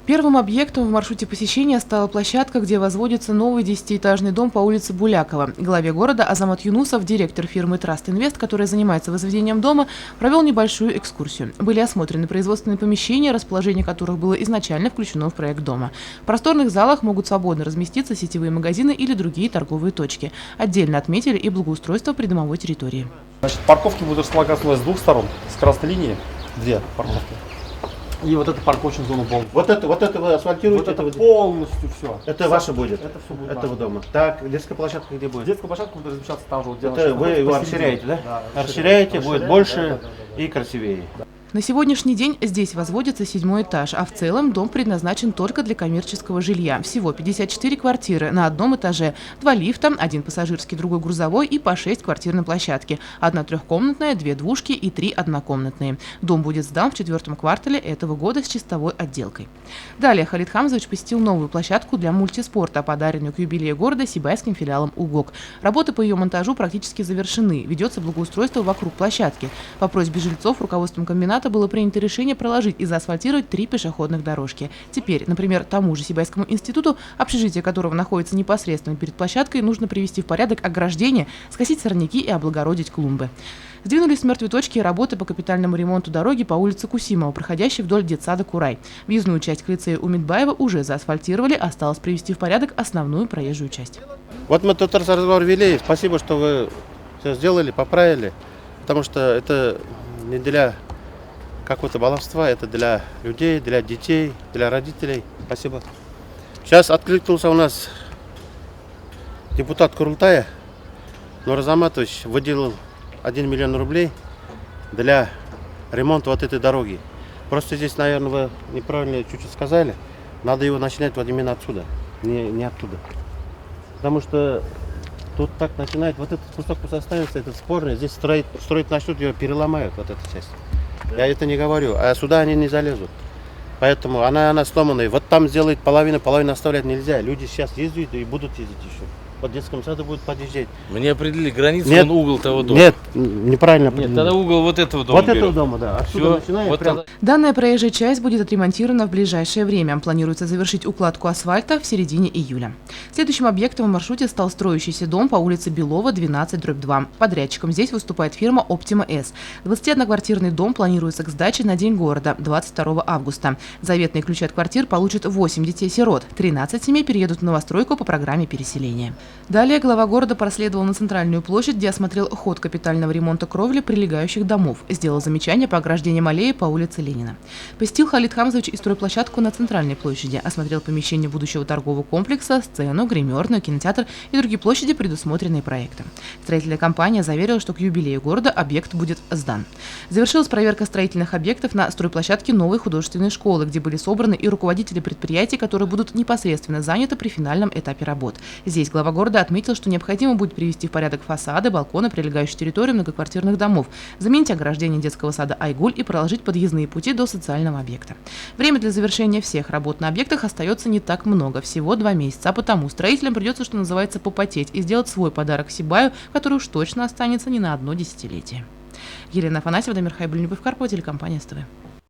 Первым объектом в маршруте посещения стала площадка, где возводится новый 10-этажный дом по улице Булякова. Главе города Азамат Юнусов, директор фирмы Trust Invest, которая занимается возведением дома, провел небольшую экскурсию. Были осмотрены производственные помещения, расположение которых было изначально включено в проект дома. В просторных залах могут свободно разместиться сетевые магазины или другие торговые точки. Отдельно отметили и благоустройство придомовой территории. Значит, парковки будут располагаться у нас с двух сторон, с красной линии, две парковки. И вот эта парковочная зона полностью. Вот это вы асфальтируете? Вот это полностью все. Это ваше будет? Это все будет этого дома. Так, детская площадка где будет? Детская площадка будет размещаться там же. Вот, это вы его расширяете, да? Да, расширяете, будет больше и красивее. На сегодняшний день здесь возводится 7-й этаж, а в целом дом предназначен только для коммерческого жилья. Всего 54 квартиры на одном этаже, 2 лифта, 1 пассажирский, другой грузовой и по 6 квартир на площадке. 1 трехкомнатная, 2 двушки и 3 однокомнатные. Дом будет сдан в 4-м квартале этого года с чистовой отделкой. Далее Халид Хамзович посетил новую площадку для мультиспорта, подаренную к юбилею города сибайским филиалом УГОК. Работы по ее монтажу практически завершены. Ведется благоустройство вокруг площадки. По просьбе жильцов руководством комбината было принято решение проложить и заасфальтировать 3 пешеходных дорожки. Теперь, например, тому же Сибайскому институту, общежитие которого находится непосредственно перед площадкой, нужно привести в порядок ограждение, скосить сорняки и облагородить клумбы. Сдвинулись с мертвой точки работы по капитальному ремонту дороги по улице Кусимова, проходящей вдоль детсада Курай. Въездную часть к лицею Умидбаева уже заасфальтировали, осталось привести в порядок основную проезжую часть. Вот мы тут разговор вели, спасибо, что вы все сделали, поправили, потому что это не для какого-то баловства, это для людей, для детей, для родителей. Спасибо. Сейчас откликнулся у нас депутат Курултая, Нур Азаматович выделил 1 миллион рублей для ремонта вот этой дороги. Просто здесь, наверное, вы неправильно чуть-чуть сказали. Надо его начинать вот именно отсюда, не оттуда. Потому что тут так начинает, вот этот кусок останется, этот спорный, здесь строить начнут, ее переломают, вот эту часть. Я это не говорю, а сюда они не залезут. Поэтому она сломанная. Вот там сделает половину оставлять нельзя. Люди сейчас ездят и будут ездить еще. Вот в детском саду будут подъезжать. Мне определили границу, нет, угол того дома. Нет, неправильно. Нет, тогда угол вот этого дома. Вот этого дома, да. Отсюда начинаем вот прям. Данная проезжая часть будет отремонтирована в ближайшее время. Планируется завершить укладку асфальта в середине июля. Следующим объектом в маршруте стал строящийся дом по улице Белова, 12/2. Подрядчиком здесь выступает фирма Optima S. 21-квартирный дом планируется к сдаче на День города 22 августа. Заветные ключи от квартир получат 8 детей-сирот. 13 семей переедут в новостройку по программе переселения. Далее глава города проследовал на центральную площадь, где осмотрел ход капитального ремонта кровли прилегающих домов. Сделал замечания по ограждениям аллеи по улице Ленина. Посетил Халид Хамзович и стройплощадку на центральной площади. Осмотрел помещение будущего торгового комплекса, сцену, гримерную, кинотеатр и другие площади, предусмотренные проектом. Строительная компания заверила, что к юбилею города объект будет сдан. Завершилась проверка строительных объектов на стройплощадке новой художественной школы, где были собраны и руководители предприятий, которые будут непосредственно заняты при финальном этапе работ. Здесь глава города отметил, что необходимо будет привести в порядок фасады, балконы, прилегающие территории многоквартирных домов, заменить ограждение детского сада «Айгуль» и проложить подъездные пути до социального объекта. Время для завершения всех работ на объектах остается не так много, всего 2 месяца, а потому строителям придется, что называется, попотеть и сделать свой подарок Сибаю, который уж точно останется не на одно десятилетие. Елена Афанасьева, Дамир Хайбуль, Любовь Карпова, телекомпания СТВ.